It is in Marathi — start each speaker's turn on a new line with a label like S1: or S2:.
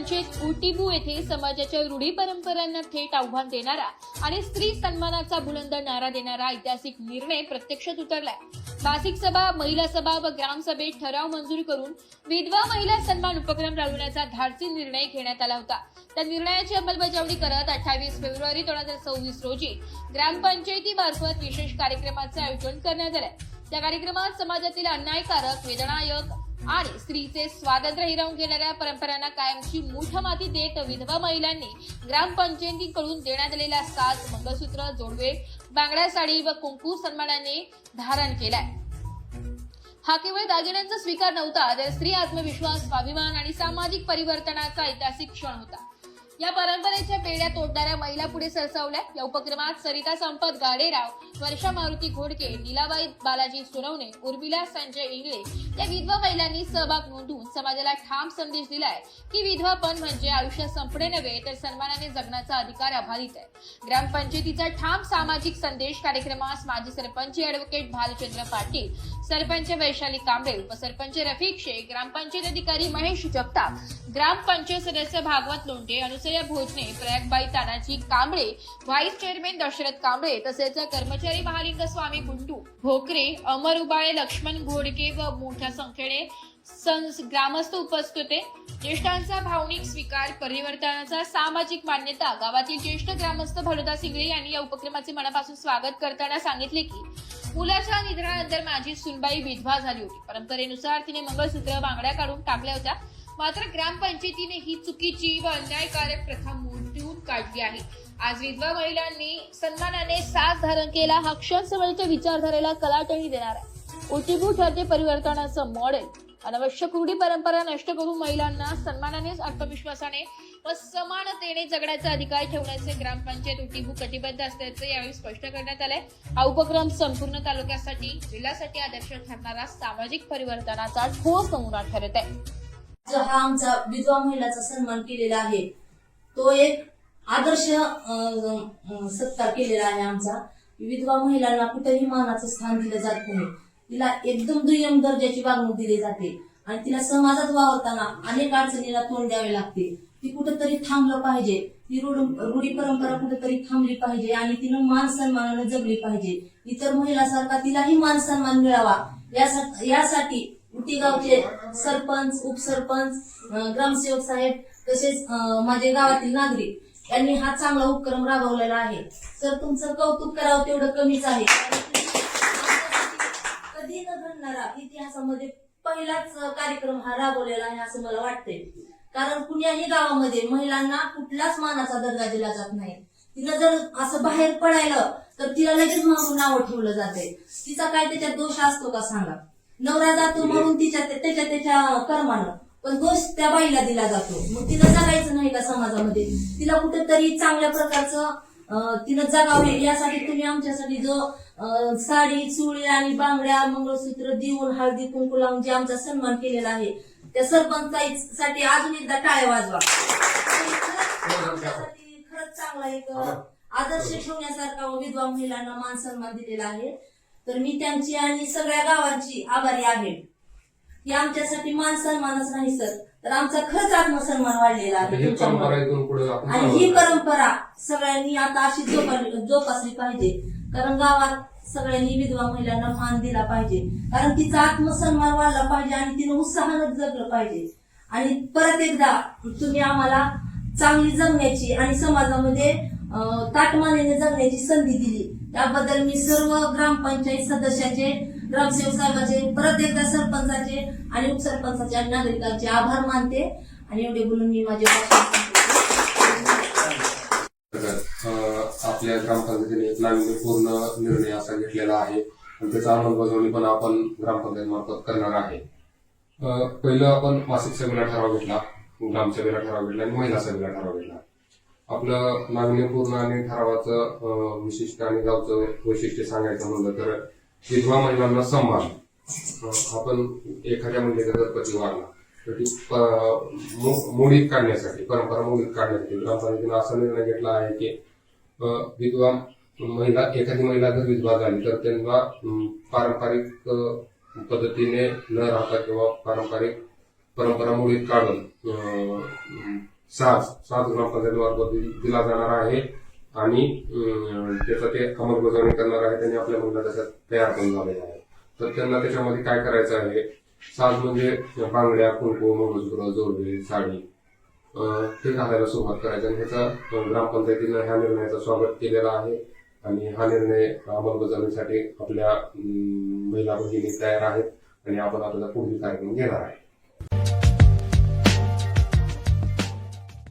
S1: ग्रामपंचायत उटीबू येथे समाजाच्या रूढी परंपरांना थेट आव्हान देणारा आणि स्त्री सन्मानाचा बुलंद नारा देणारा ऐतिहासिक निर्णय प्रत्यक्षात उतरलाय। मासिक सभा, महिला सभा व ग्रामसभेत ठराव मंजूर करून विधवा महिला सन्मान उपक्रम राबवण्याचा धाडसी निर्णय घेण्यात आला होता। त्या निर्णयाची अंमलबजावणी करत 28 फेब्रुवारी 2026 रोजी ग्रामपंचायतीमार्फत विशेष कार्यक्रमाचे आयोजन करण्यात आले। त्या कार्यक्रमात समाजातील अन्यायकारक, वेदनादायक आणि स्त्रीचे स्वातंत्र्य हिरावून घेणाऱ्या परंपरांना कायमची मूठ माती देत विधवा महिलांनी ग्रामपंचायतीकडून देण्यात आलेल्या 7 मंगळसूत्र, जोडवे, बांगड्या साडी व कुंकू सन्मानाने धारण केलाय। हा केवळ दागिन्यांचा स्वीकार नव्हता, तर स्त्री आत्मविश्वास, स्वाभिमान आणि सामाजिक परिवर्तनाचा ऐतिहासिक क्षण होता। या परंपरेच्या पेढ्या तोडणाऱ्या महिला पुढे सरसावल्या। या उपक्रमात सरिता संपत गाडेराव, वर्षा मारुती घोडके, नीलाबाई बालाजी सुरवणे, उर्मिला संजय इंगळे या विधवा महिलांनी सहभाग नोंदवून समाजाला ठाम संदेश दिलाय की विधवापण म्हणजे आयुष्य संपणे नव्हे, तर सन्मानाने जगण्याचा अधिकार अबाधित आहे। ग्रामपंचायतीचा ठाम सामाजिक संदेश कार्यक्रमास माजी सरपंच ॲडव्होकेट भालचंद्र पाटील, सरपंच वैशाली कांबळे, उपसरपंच रफिक शेख, ग्रामपंचायत अधिकारी महेश जगताप, ग्रामपंचायत सदस्य भागवत लोंढे, अनुसया भोजने, प्रयागबाई तानाजी कांबळे, व्हाईस चेअरमॅन दशरथ कांबळे तसेच कर्मचारी महालिंग स्वामी गुंडू भोकरे, अमर उबाळे, लक्ष्मण घोडके व मोठ्या संख्येने ग्रामस्थ उपस्थित होते। ज्येष्ठांचा भावनिक स्वीकार, परिवर्तनाचा सामाजिक मान्यता। गावातील ज्येष्ठ ग्रामस्थ भरदास इंगळे यांनी या उपक्रमाचे मनापासून स्वागत करताना सांगितले की मुलाच्या निधनानंतर माझी सुनबाई विधवा झाली होती। परंपरेनुसार तिने मंगळसूत्र, बांगड्या काढून टाकल्या होत्या, मात्र ग्रामपंचायतीने ही चुकीची व अन्यायकारक प्रथा मोडून काढली आहे। आज विधवा महिलांनी सन्मानाने साज धारण केला। हा क्षण समाजाच्या विचारधारेला कलाटणी देणार आहे। उटीबू ठरते परिवर्तनाचं मॉडेल। अनावश्यक रूढी परंपरा नष्ट करून महिलांना सन्मानाने, आत्मविश्वासाने व समानतेने जगण्याचा अधिकार ठेवण्याचे ग्रामपंचायत उटीबू कटिबद्ध असल्याचे यावेळी स्पष्ट करण्यात आले। हा उपक्रम संपूर्ण तालुक्यासाठी, जिल्ह्यासाठी आदर्श ठरणारा सामाजिक परिवर्तनाचा ठोस नमुना ठरत आहे।
S2: जो हा आमचा विधवा महिलाचा सन्मान केलेला आहे, तो एक आदर्श सत्कार केलेला आहे आमचा। विधवा महिलांना कुठेही मानाचं स्थान दिलं जात नाही, तिला एकदम दुय्यम दर्जाची वागणूक दिली जाते आणि तिला समाजात वावरताना अनेक अडचणीला तोंड द्यावे लागते। ती कुठेतरी थांबलं पाहिजे, ती रूढी परंपरा कुठेतरी थांबली पाहिजे आणि तिनं मान सन्मानाने जगली पाहिजे। इतर महिलांसारखा तिलाही मान सन्मान मिळावा यासाठी उटी गावचे सरपंच, उपसरपंच, ग्रामसेवक साहेब तसेच माझे गावातील नागरिक यांनी हा चांगला उपक्रम राबवलेला आहे। सर, तुमचं कौतुक करावं तेवढं कमीच आहे। कधी न घडणारा इतिहासामध्ये पहिलाच कार्यक्रम हा राबवलेला आहे असं मला वाटतंय, कारण कुण्याही गावामध्ये महिलांना कुठलाच मानाचा दर्जा दिला जात नाही। तिला जर असं बाहेर पडायला तर तिला लगेच मागून नाव ठेवलं जाते। तिचा काय त्याच्यात दोष असतो का सांगा? नवरा जातो म्हणून त्याच्या कर्मानं, पण दोष त्या बाईला दिला जातो। मग तिला जगायचं नाही का समाजामध्ये? तिला कुठेतरी चांगल्या प्रकारचं तिनं जगावे यासाठी तुम्ही आमच्यासाठी जो साडी, चुळी आणि बांगड्या, मंगळसूत्र देऊन हळदी कुंकू लावून जे आमचा सन्मान केलेला आहे, त्या सरपंचासाठी अजून एकदा टाळ्या वाजवा। खरंच चांगला एक आदर्श ठेवण्यासारखा विधवा महिलांना मान सन्मान दिलेला आहे। तर मी त्यांची आणि सगळ्या गावांची आभारी आहे। ही आमच्यासाठी मान सन्मानच नाही सर, तर आमचा खरंच आत्मसन्मान वाढलेला आहे आणि ही परंपरा सगळ्यांनी आता अशी जोपासली पाहिजे, कारण गावात सगळ्यांनी विधवा महिलांना मान दिला पाहिजे, कारण तिचा आत्मसन्मान वाढला पाहिजे आणि तिने उत्साहानं जगलं पाहिजे। आणि परत एकदा तुम्ही आम्हाला चांगली जगण्याची आणि समाजामध्ये ताटमानेने जगण्याची संधी दिली, त्याबद्दल मी सर्व ग्रामपंचायत सदस्याचे, ग्रामसेवक साहेबाचे, परत एकदा सरपंचाचे आणि उपसरपंचाचे आणि नागरिकांचे आभार मानते आणि एवढे बोलून मी माझे
S3: आपल्या ग्रामपंचायतीने एक नाविन्यपूर्ण निर्णय असा घेतलेला आहे आणि त्याचा अंमलबजावणी पण आपण ग्रामपंचायत मार्फत करणार आहे। पहिलं आपण मासिक सभेला ठराव घेतला, ग्रामसभेला ठराव घेतला आणि महिला सभेला ठराव घेतला। आपलं नाविन्यपूर्ण आणि ठरावाचं विशिष्ट आणि गावचं वैशिष्ट्य सांगायचं म्हणलं तर विधवा महिलांना सन्मान। आपण एखाद्या महिलेचा जर पती वारला तर ती मोडीत काढण्यासाठी, परंपरा मोडीत काढण्यासाठी ग्रामपंचायतीने असा निर्णय घेतला आहे की विधवा महिला, एखादी महिला जर विधवा झाली तर त्यांना पारंपरिक पद्धतीने न राहता किंवा पारंपरिक परंपरा मोडीत काढून सात ग्रामपंचायतीमार्फत दिला जाणार आहे आणि त्याचं ते अंमलबजावणी करणार आहे. त्यांनी आपल्या महिला त्याच्यात तयार पण झालेले आहे. तर त्यांना त्याच्यामध्ये काय करायचं आहे, साज म्हणजे बांगड्या, कुंकू, मंगळसूत्र, जोडवे, साडी हे घालायला सुरुवात करायचं आणि ह्याचा ग्रामपंचायतीनं ह्या निर्णयाचं स्वागत केलेलं आहे आणि हा निर्णय अंमलबजावणीसाठी आपल्या महिला भगिनी तयार आहेत आणि आपण आपला पुढील कार्यक्रम घेणार आहे.